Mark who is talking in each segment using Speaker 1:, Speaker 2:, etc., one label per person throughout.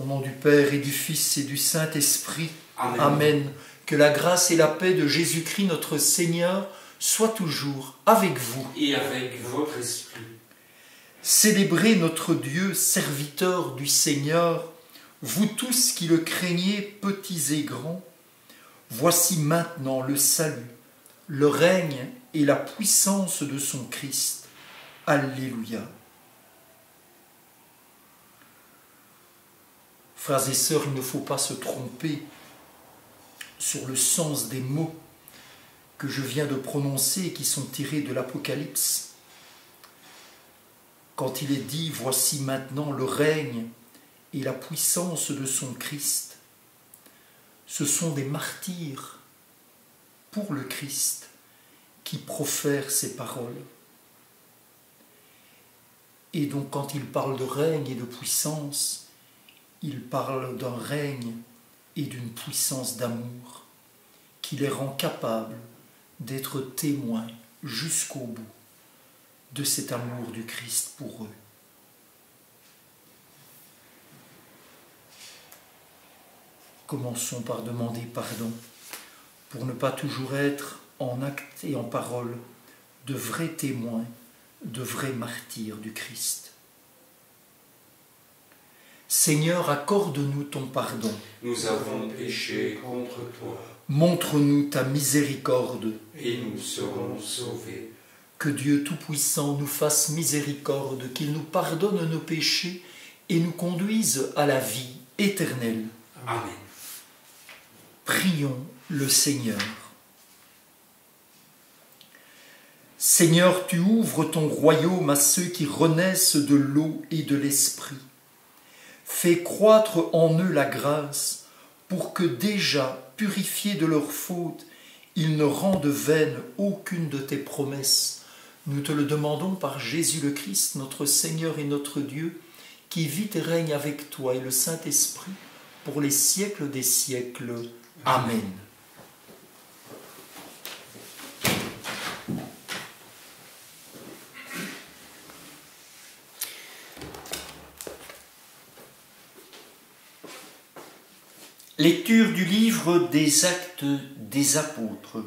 Speaker 1: Au nom du Père et du Fils et du Saint-Esprit.
Speaker 2: Amen.
Speaker 1: Amen. Que la grâce et la paix de Jésus-Christ notre Seigneur soient toujours avec vous.
Speaker 2: Et avec votre esprit.
Speaker 1: Célébrez notre Dieu, serviteur du Seigneur, vous tous qui le craignez, petits et grands. Voici maintenant le salut, le règne et la puissance de son Christ. Alléluia. Frères et sœurs, il ne faut pas se tromper sur le sens des mots que je viens de prononcer et qui sont tirés de l'Apocalypse. Quand il est dit « Voici maintenant le règne et la puissance de son Christ », ce sont des martyrs pour le Christ qui profèrent ces paroles. Et donc quand il parle de règne et de puissance, il parle d'un règne et d'une puissance d'amour qui les rend capables d'être témoins jusqu'au bout de cet amour du Christ pour eux. Commençons par demander pardon pour ne pas toujours être en acte et en parole de vrais témoins, de vrais martyrs du Christ. Seigneur, accorde-nous ton pardon.
Speaker 2: Nous avons péché contre toi.
Speaker 1: Montre-nous ta miséricorde.
Speaker 2: Et nous serons sauvés.
Speaker 1: Que Dieu Tout-Puissant nous fasse miséricorde, qu'il nous pardonne nos péchés et nous conduise à la vie éternelle.
Speaker 2: Amen.
Speaker 1: Prions le Seigneur. Seigneur, tu ouvres ton royaume à ceux qui renaissent de l'eau et de l'esprit. Fais croître en eux la grâce pour que déjà purifiés de leurs fautes, ils ne rendent vaine aucune de tes promesses. Nous te le demandons par Jésus le Christ, notre Seigneur et notre Dieu, qui vit et règne avec toi et le Saint-Esprit pour les siècles des siècles. Amen. Lecture du livre des Actes des Apôtres.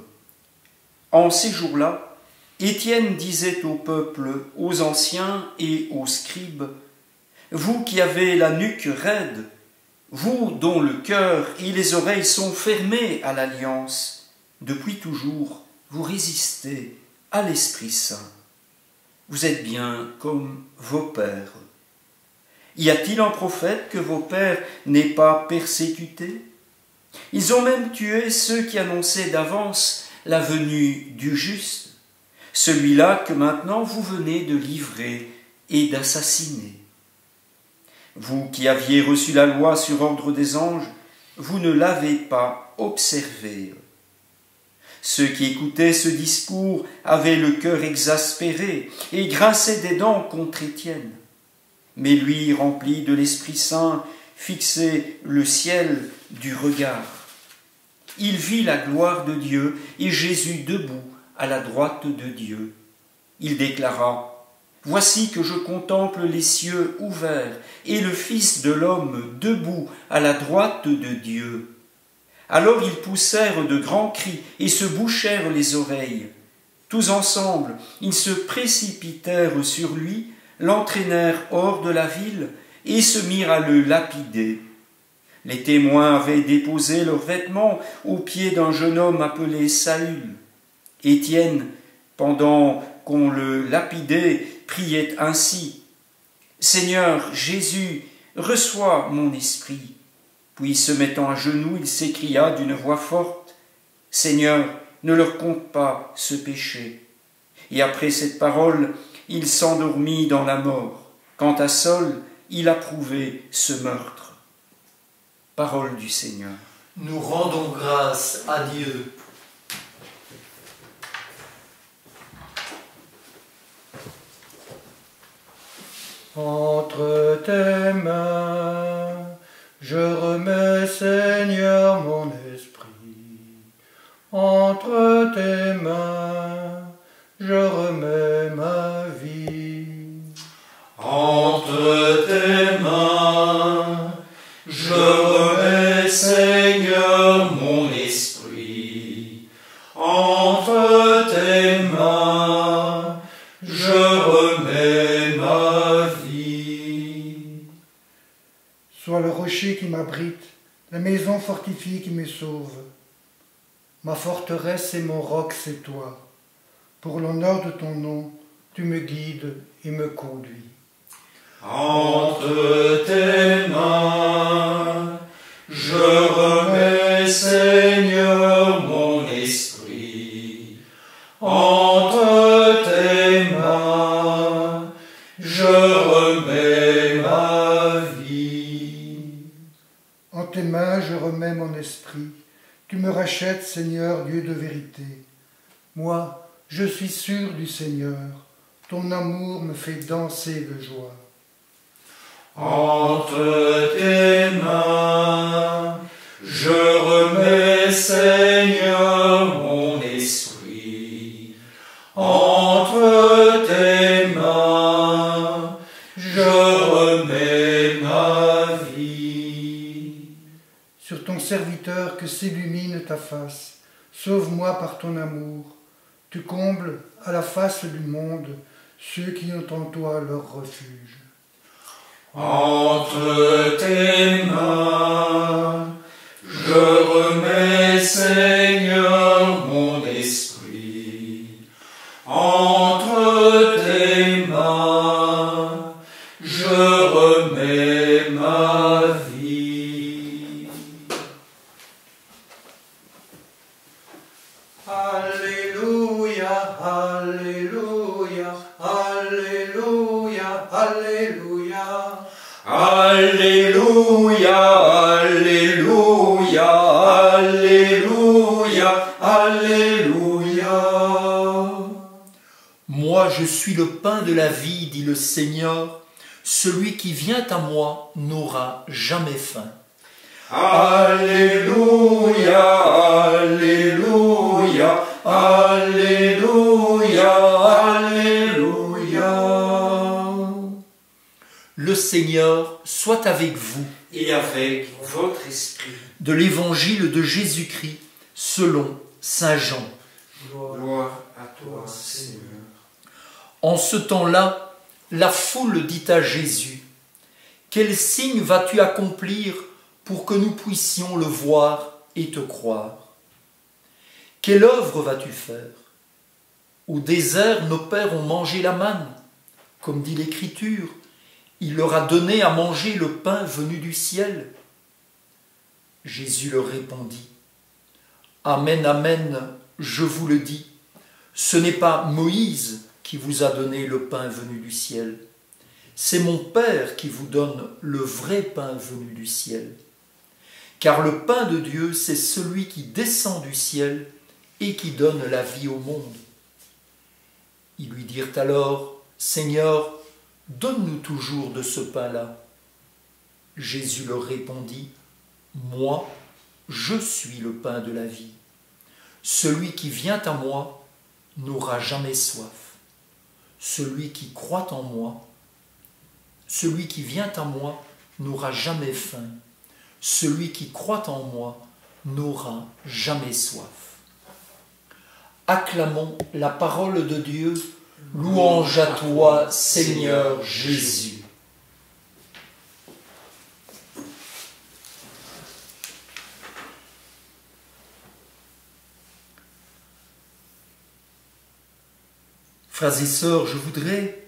Speaker 1: En ces jours-là, Étienne disait au peuple, aux anciens et aux scribes, « Vous qui avez la nuque raide, vous dont le cœur et les oreilles sont fermés à l'alliance, depuis toujours, vous résistez à l'Esprit Saint. Vous êtes bien comme vos pères. Y a-t-il un prophète que vos pères n'aient pas persécuté? Ils ont même tué ceux qui annonçaient d'avance la venue du juste, celui-là que maintenant vous venez de livrer et d'assassiner. Vous qui aviez reçu la loi sur ordre des anges, vous ne l'avez pas observée. Ceux qui écoutaient ce discours avaient le cœur exaspéré et grinçaient des dents contre Étienne. Mais lui, rempli de l'Esprit Saint, fixait le ciel du regard. Il vit la gloire de Dieu et Jésus debout à la droite de Dieu. Il déclara, « Voici que je contemple les cieux ouverts et le Fils de l'homme debout à la droite de Dieu. » Alors ils poussèrent de grands cris et se bouchèrent les oreilles. Tous ensemble, ils se précipitèrent sur lui, l'entraînèrent hors de la ville et se mirent à le lapider. Les témoins avaient déposé leurs vêtements aux pieds d'un jeune homme appelé Saül. Étienne, pendant qu'on le lapidait, priait ainsi, « Seigneur Jésus, reçois mon esprit. » Puis, se mettant à genoux, il s'écria d'une voix forte, « Seigneur, ne leur compte pas ce péché. » Et après cette parole, il s'endormit dans la mort. Quant à Saül, il approuvait ce meurtre. Parole du Seigneur. Nous rendons grâce à Dieu.
Speaker 3: Entre tes mains, je remets, Seigneur, mon esprit. Entre tes mains, je remets ma vie.
Speaker 1: Entre tes mains, Je remets, Seigneur, mon esprit entre tes mains, je remets ma vie.
Speaker 3: Sois le rocher qui m'abrite, la maison fortifiée qui me sauve. Ma forteresse et mon roc, c'est toi. Pour l'honneur de ton nom, tu me guides et me conduis.
Speaker 1: Entre tes mains, je remets, Seigneur, mon esprit. Entre tes mains, je remets ma vie.
Speaker 3: En tes mains, je remets mon esprit. Tu me rachètes, Seigneur, Dieu de vérité. Moi, je suis sûr du Seigneur. Ton amour me fait danser de joie.
Speaker 1: Entre tes mains, je remets, Seigneur, mon esprit. Entre tes mains, je remets ma vie.
Speaker 3: Sur ton serviteur que s'illumine ta face, sauve-moi par ton amour. Tu combles à la face du monde ceux qui ont en toi leur refuge.
Speaker 1: Entre tes mains, je remets, Seigneur, mon esprit. Entre tes mains, je remets ma vie.
Speaker 3: Alléluia, Alléluia, Alléluia, Alléluia.
Speaker 1: Alléluia, Alléluia, Alléluia, Alléluia.
Speaker 4: Moi, je suis le pain de la vie, dit le Seigneur. Celui qui vient à moi n'aura jamais faim.
Speaker 1: Alléluia, Alléluia, Alléluia, Alléluia.
Speaker 4: Le Seigneur soit avec vous.
Speaker 2: Et avec votre esprit.
Speaker 4: De l'Évangile de Jésus-Christ, selon saint Jean.
Speaker 2: Gloire à toi, Seigneur.
Speaker 4: En ce temps-là, la foule dit à Jésus, « Quel signe vas-tu accomplir pour que nous puissions le voir et te croire? Quelle œuvre vas-tu faire? Au désert, nos pères ont mangé la manne, comme dit l'Écriture. Il leur a donné à manger le pain venu du ciel. » Jésus leur répondit, « Amen, amen, je vous le dis, ce n'est pas Moïse qui vous a donné le pain venu du ciel, c'est mon Père qui vous donne le vrai pain venu du ciel. Car le pain de Dieu, c'est celui qui descend du ciel et qui donne la vie au monde. » Ils lui dirent alors, « Seigneur, donne-nous toujours de ce pain-là. » Jésus leur répondit, « Moi, je suis le pain de la vie. Celui qui vient à moi n'aura jamais soif. Celui qui croit en moi, celui qui vient à moi n'aura jamais faim. Celui qui croit en moi n'aura jamais soif. » Acclamons la parole de Dieu. Louange à toi, Seigneur Jésus. Frères et sœurs, je voudrais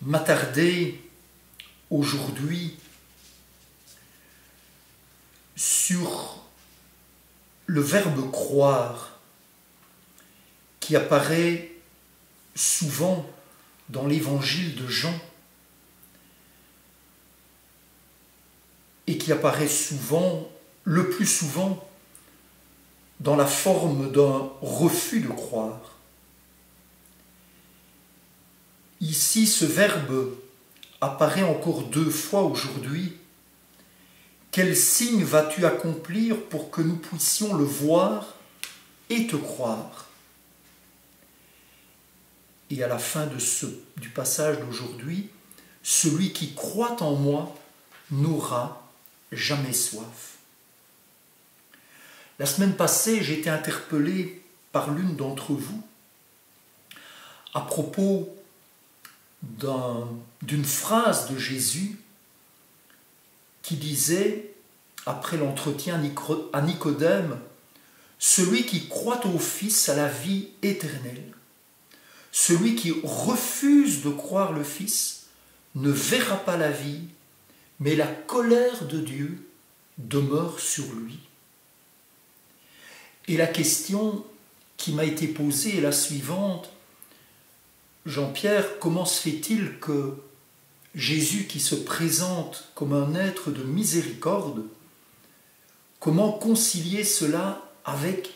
Speaker 4: m'attarder aujourd'hui sur le verbe croire qui apparaît souvent dans l'évangile de Jean et qui apparaît souvent, le plus souvent, dans la forme d'un refus de croire. Ici, ce verbe apparaît encore 2 fois aujourd'hui. Quel signe vas-tu accomplir pour que nous puissions le voir et te croire? Et à la fin du passage d'aujourd'hui, celui qui croit en moi n'aura jamais soif. La semaine passée, j'ai été interpellé par l'une d'entre vous à propos d'une phrase de Jésus qui disait, après l'entretien à Nicodème, « Celui qui croit au Fils a la vie éternelle. Celui qui refuse de croire le Fils ne verra pas la vie, mais la colère de Dieu demeure sur lui. » Et la question qui m'a été posée est la suivante. Jean-Pierre, comment se fait-il que Jésus, qui se présente comme un être de miséricorde, comment concilier cela avec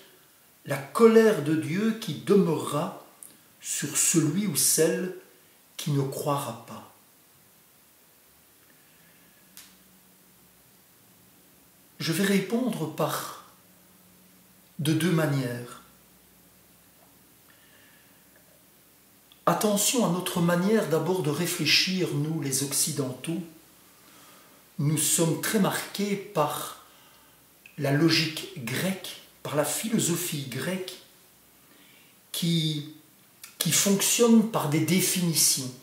Speaker 4: la colère de Dieu qui demeurera sur celui ou celle qui ne croira pas? Je vais répondre de deux manières. Attention à notre manière d'abord de réfléchir, nous les Occidentaux. Nous sommes très marqués par la logique grecque, par la philosophie grecque qui fonctionne par des définitions.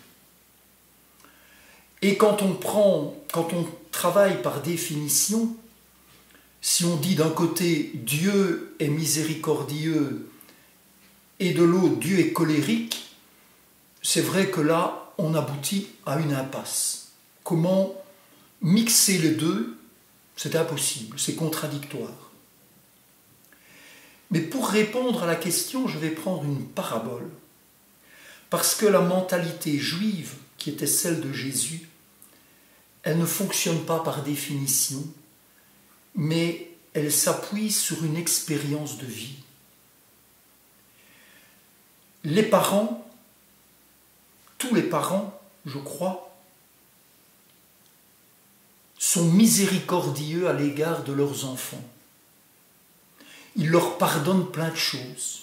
Speaker 4: Et quand on travaille par définition, si on dit d'un côté Dieu est miséricordieux et de l'autre Dieu est colérique, c'est vrai que là, on aboutit à une impasse. Comment mixer les deux? C'est impossible, c'est contradictoire. Mais pour répondre à la question, je vais prendre une parabole. Parce que la mentalité juive, qui était celle de Jésus, elle ne fonctionne pas par définition, mais elle s'appuie sur une expérience de vie. Les parents, tous les parents, je crois, sont miséricordieux à l'égard de leurs enfants. Ils leur pardonnent plein de choses.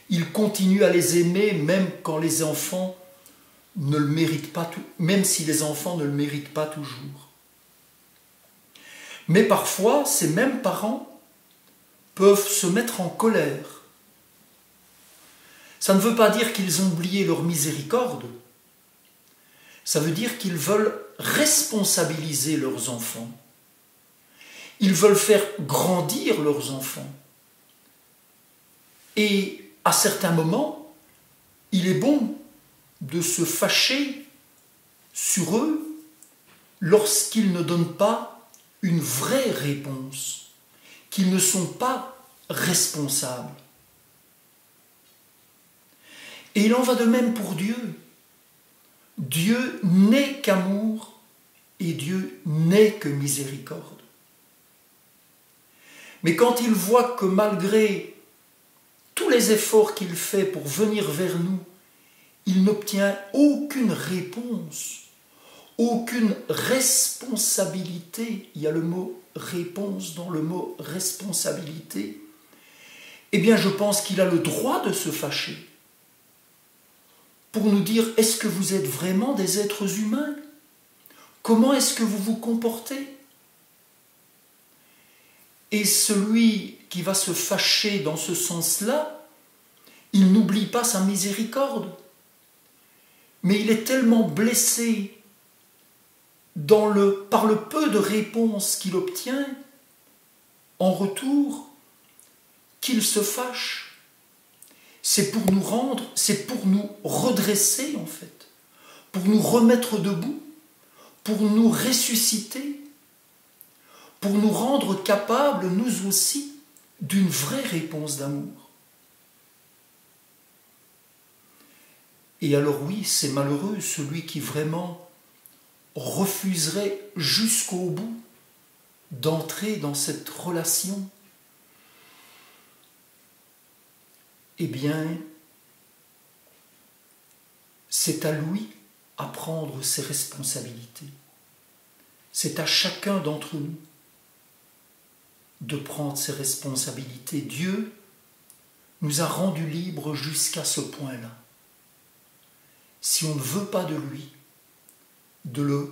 Speaker 4: Ils continuent à les aimer même quand les enfants ne le méritent pas, même si les enfants ne le méritent pas toujours. Mais parfois, ces mêmes parents peuvent se mettre en colère. Ça ne veut pas dire qu'ils ont oublié leur miséricorde. Ça veut dire qu'ils veulent responsabiliser leurs enfants. Ils veulent faire grandir leurs enfants. Et à certains moments, il est bon de se fâcher sur eux lorsqu'ils ne donnent pas une vraie réponse, qu'ils ne sont pas responsables. Et il en va de même pour Dieu. Dieu n'est qu'amour et Dieu n'est que miséricorde. Mais quand il voit que malgré tous les efforts qu'il fait pour venir vers nous, il n'obtient aucune réponse, aucune responsabilité, il y a le mot réponse dans le mot responsabilité, eh bien je pense qu'il a le droit de se fâcher pour nous dire, est-ce que vous êtes vraiment des êtres humains? Comment est-ce que vous vous comportez? Et celui qui va se fâcher dans ce sens-là, il n'oublie pas sa miséricorde, mais il est tellement blessé par le peu de réponses qu'il obtient en retour qu'il se fâche. C'est pour nous redresser en fait, pour nous remettre debout, pour nous ressusciter, pour nous rendre capables, nous aussi, d'une vraie réponse d'amour. Et alors oui, c'est malheureux celui qui vraiment refuserait jusqu'au bout d'entrer dans cette relation. Eh bien, c'est à lui à prendre ses responsabilités. C'est à chacun d'entre nous de prendre ses responsabilités. Dieu nous a rendus libres jusqu'à ce point-là. Si on ne veut pas de lui, de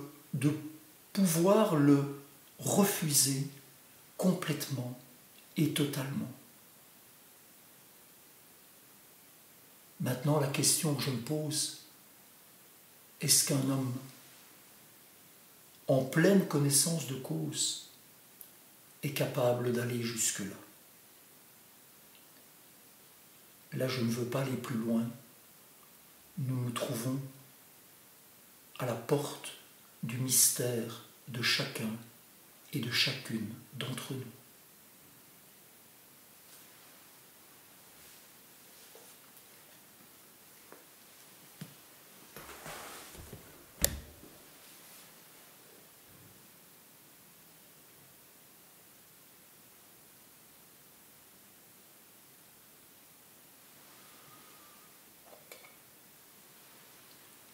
Speaker 4: pouvoir le refuser complètement et totalement. Maintenant, la question que je me pose, est-ce qu'un homme en pleine connaissance de cause est capable d'aller jusque-là? Là, je ne veux pas aller plus loin. Nous nous trouvons à la porte du mystère de chacun et de chacune d'entre nous.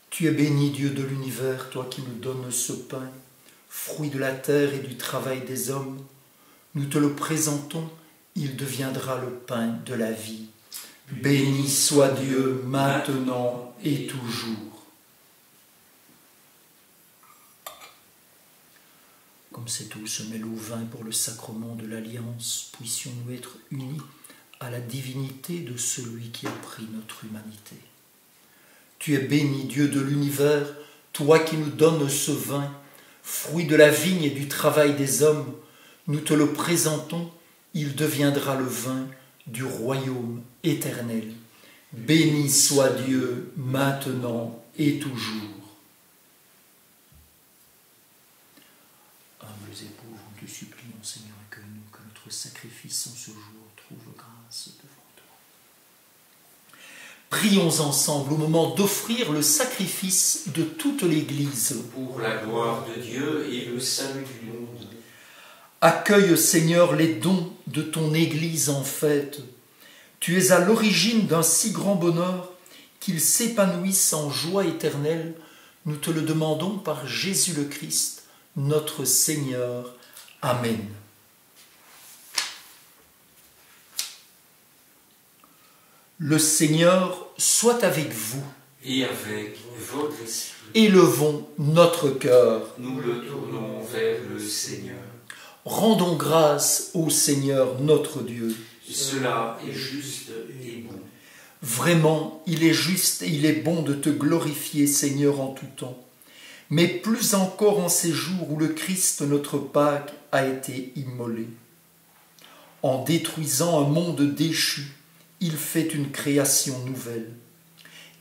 Speaker 4: Tu es béni, Dieu de l'univers, toi qui nous donnes ce pain, fruit de la terre et du travail des hommes. Nous te le présentons, il deviendra le pain de la vie. Béni soit Dieu maintenant et toujours. Comme cette eau se mêle au vin pour le sacrement de l'alliance, puissions-nous être unis à la divinité de celui qui a pris notre humanité. Tu es béni, Dieu de l'univers, toi qui nous donnes ce vin, fruit de la vigne et du travail des hommes. Nous te le présentons, il deviendra le vin du royaume éternel. Béni soit Dieu maintenant et toujours. Humbles et pauvres, nous te supplions, Seigneur, accueille-nous, que notre sacrifice en ce jour trouve grâce devant toi. Prions ensemble au moment d'offrir le sacrifice de toute l'Église.
Speaker 2: Pour la gloire de Dieu et le salut du monde.
Speaker 4: Accueille, Seigneur, les dons de ton Église en fête. Tu es à l'origine d'un si grand bonheur qu'il s'épanouisse en joie éternelle. Nous te le demandons par Jésus le Christ, notre Seigneur. Amen. Le Seigneur soit avec vous.
Speaker 2: Et avec votre esprit.
Speaker 4: Élevons notre cœur.
Speaker 2: Nous le tournons vers le Seigneur.
Speaker 4: Rendons grâce au Seigneur notre Dieu.
Speaker 2: Cela est juste et bon.
Speaker 4: Vraiment, il est juste et il est bon de te glorifier, Seigneur, en tout temps. Mais plus encore en ces jours où le Christ, notre Pâque, a été immolé. En détruisant un monde déchu, il fait une création nouvelle.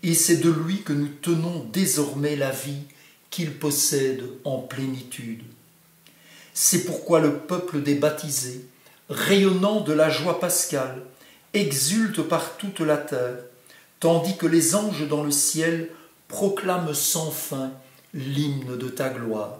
Speaker 4: Et c'est de lui que nous tenons désormais la vie qu'il possède en plénitude. C'est pourquoi le peuple des baptisés, rayonnant de la joie pascale, exulte par toute la terre, tandis que les anges dans le ciel proclament sans fin l'hymne de ta gloire.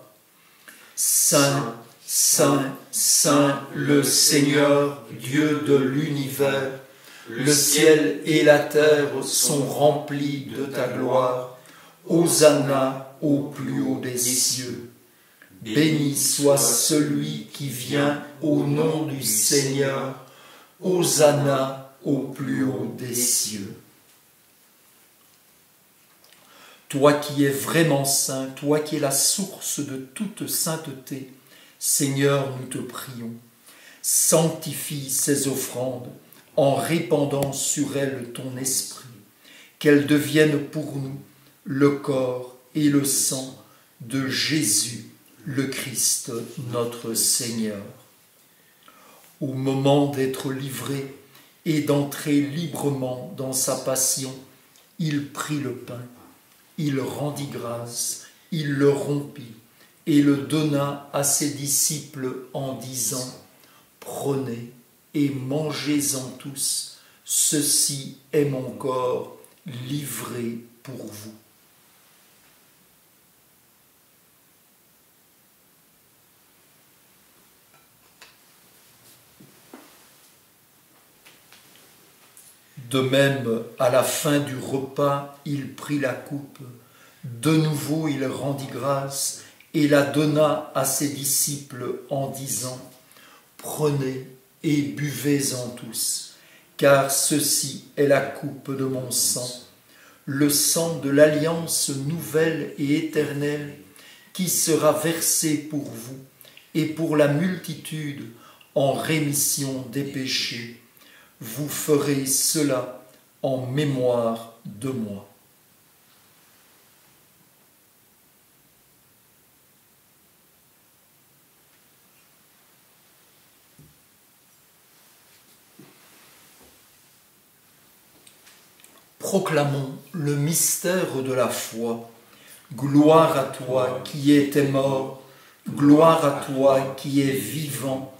Speaker 4: Saint, Saint, Saint, le Seigneur, Dieu de l'univers, le ciel et la terre sont remplis de ta gloire. Hosanna au plus haut des cieux. Béni soit celui qui vient au nom du Seigneur. Hosanna au plus haut des cieux. Toi qui es vraiment saint, toi qui es la source de toute sainteté, Seigneur, nous te prions, sanctifie ces offrandes en répandant sur elles ton esprit, qu'elles deviennent pour nous le corps et le sang de Jésus, le Christ, notre Seigneur. Au moment d'être livré et d'entrer librement dans sa passion, il prit le pain, il rendit grâce, il le rompit et le donna à ses disciples en disant « Prenez et mangez-en tous, ceci est mon corps livré pour vous. » De même, à la fin du repas, il prit la coupe. De nouveau, il rendit grâce et la donna à ses disciples en disant « Prenez et buvez-en tous, car ceci est la coupe de mon sang, le sang de l'alliance nouvelle et éternelle qui sera versé pour vous et pour la multitude en rémission des péchés. Vous ferez cela en mémoire de moi. Proclamons le mystère de la foi. Gloire à toi qui étais mort, gloire à toi qui es vivant.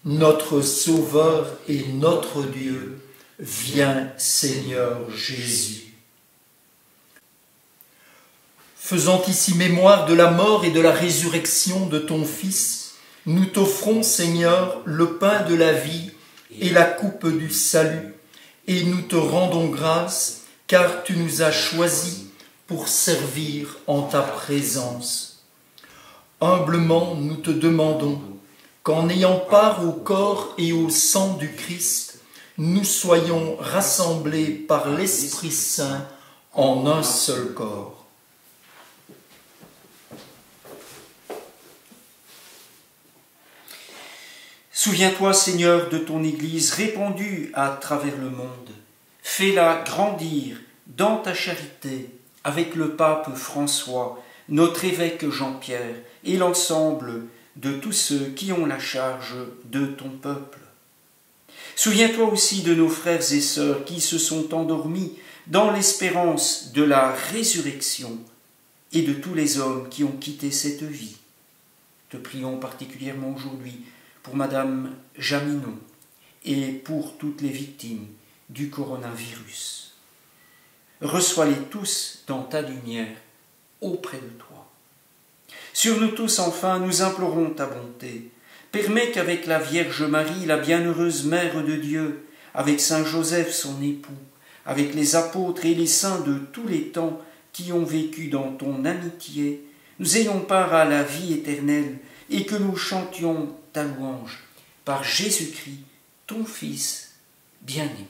Speaker 4: Notre Sauveur et notre Dieu, viens Seigneur Jésus. Faisant ici mémoire de la mort et de la résurrection de ton Fils, nous t'offrons, Seigneur, le pain de la vie et la coupe du salut, et nous te rendons grâce, car tu nous as choisis pour servir en ta présence. Humblement, nous te demandons qu'en ayant part au corps et au sang du Christ, nous soyons rassemblés par l'Esprit Saint en un seul corps.
Speaker 1: Souviens-toi, Seigneur, de ton Église répandue à travers le monde. Fais-la grandir dans ta charité avec le pape François, notre évêque Jean-Pierre et l'ensemble de tous ceux qui ont la charge de ton peuple. Souviens-toi aussi de nos frères et sœurs qui se sont endormis dans l'espérance de la résurrection et de tous les hommes qui ont quitté cette vie. Te prions particulièrement aujourd'hui pour Madame Jaminon et pour toutes les victimes du coronavirus. Reçois-les tous dans ta lumière auprès de toi. Sur nous tous, enfin, nous implorons ta bonté. Permets qu'avec la Vierge Marie, la bienheureuse Mère de Dieu, avec Saint Joseph, son époux, avec les apôtres et les saints de tous les temps qui ont vécu dans ton amitié, nous ayons part à la vie éternelle et que nous chantions ta louange par Jésus-Christ, ton Fils bien-aimé.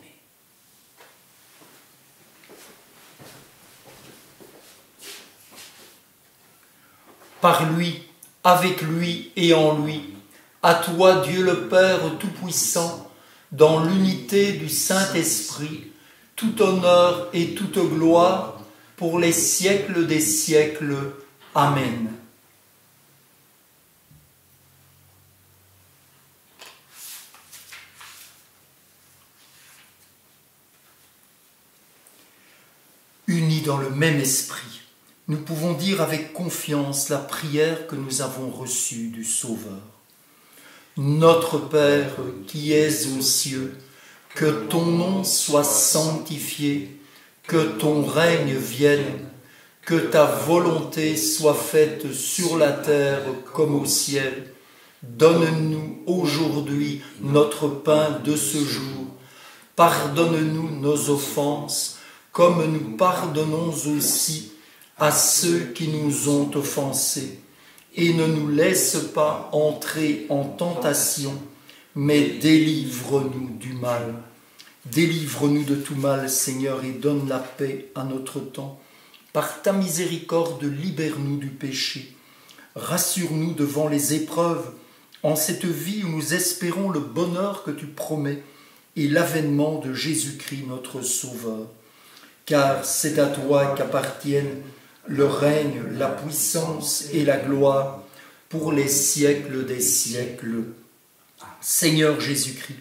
Speaker 4: Par lui, avec lui et en lui, à toi Dieu le Père Tout-Puissant, dans l'unité du Saint-Esprit, tout honneur et toute gloire pour les siècles des siècles. Amen. Unis dans le même esprit, nous pouvons dire avec confiance la prière que nous avons reçue du Sauveur. Notre Père qui es aux cieux, que ton nom soit sanctifié, que ton règne vienne, que ta volonté soit faite sur la terre comme au ciel. Donne-nous aujourd'hui notre pain de ce jour. Pardonne-nous nos offenses, comme nous pardonnons aussi à ceux qui nous ont offensés. Et ne nous laisse pas entrer en tentation, mais délivre-nous du mal. Délivre-nous de tout mal, Seigneur, et donne la paix à notre temps. Par ta miséricorde, libère-nous du péché. Rassure-nous devant les épreuves, en cette vie où nous espérons le bonheur que tu promets et l'avènement de Jésus-Christ, notre Sauveur. Car c'est à toi qu'appartiennent le règne, la puissance et la gloire pour les siècles des siècles. Seigneur Jésus-Christ,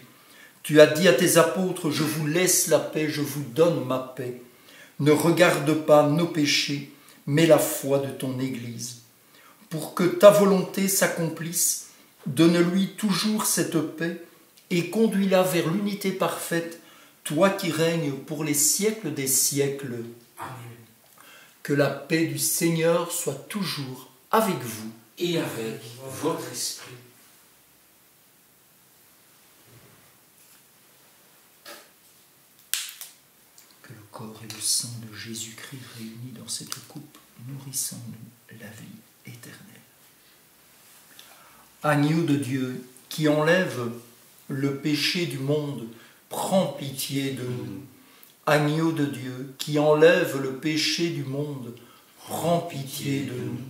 Speaker 4: tu as dit à tes apôtres, je vous laisse la paix, je vous donne ma paix. Ne regarde pas nos péchés, mais la foi de ton Église. Pour que ta volonté s'accomplisse, donne-lui toujours cette paix et conduis-la vers l'unité parfaite, toi qui règnes pour les siècles des siècles. Amen. Que la paix du Seigneur soit toujours avec vous
Speaker 2: et avec votre esprit.
Speaker 4: Que le corps et le sang de Jésus-Christ réunis dans cette coupe nourrissent en nous la vie éternelle. Agneau de Dieu qui enlève le péché du monde, prends pitié de nous. Agneau de Dieu qui enlève le péché du monde, prends pitié de nous.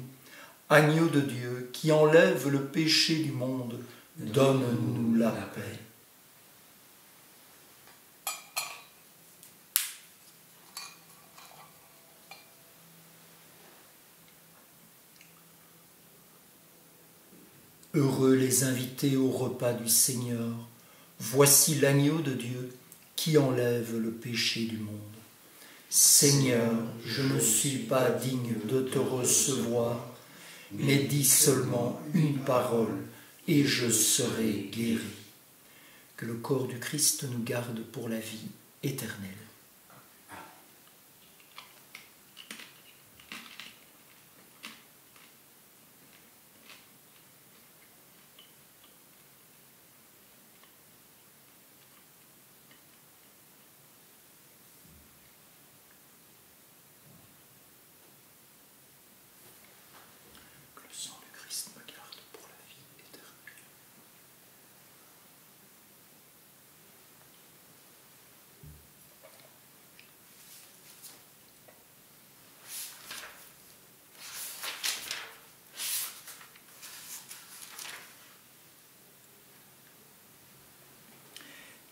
Speaker 4: Agneau de Dieu, qui enlève le péché du monde, donne-nous la paix. Heureux les invités au repas du Seigneur. Voici l'agneau de Dieu qui enlève le péché du monde. Seigneur, je ne suis pas digne de te recevoir, mais dis seulement une parole et je serai guéri. Que le corps du Christ nous garde pour la vie éternelle. Le sang du Christ me garde pour la vie éternelle.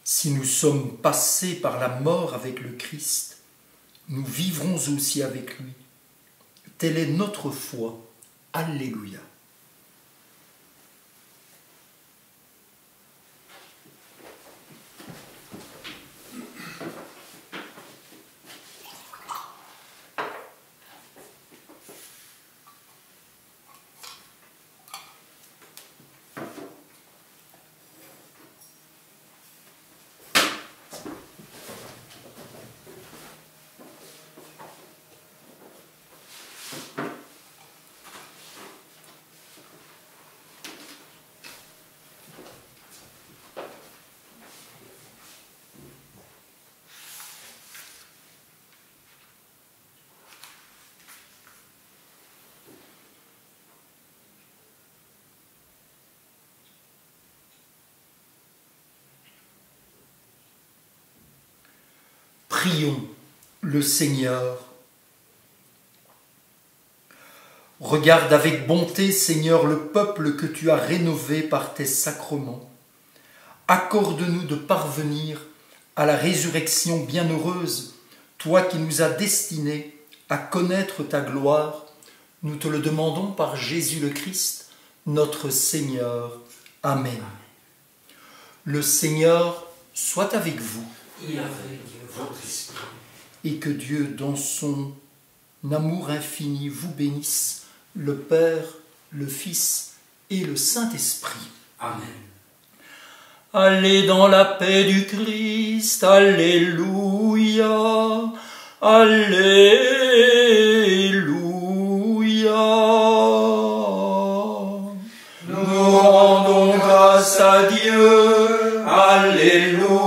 Speaker 4: Si nous sommes passés par la mort avec le Christ, nous vivrons aussi avec lui. Telle est notre foi. Alléluia. Prions le Seigneur. Regarde avec bonté, Seigneur, le peuple que tu as rénové par tes sacrements. Accorde-nous de parvenir à la résurrection bienheureuse, toi qui nous as destinés à connaître ta gloire. Nous te le demandons par Jésus le Christ, notre Seigneur. Amen. Le Seigneur soit avec vous.
Speaker 2: Et avec votre esprit.
Speaker 4: Et que Dieu, dans son amour infini, vous bénisse, le Père, le Fils et le Saint-Esprit.
Speaker 2: Amen.
Speaker 4: Allez dans la paix du Christ, Alléluia, Alléluia. Nous rendons grâce à Dieu, Alléluia.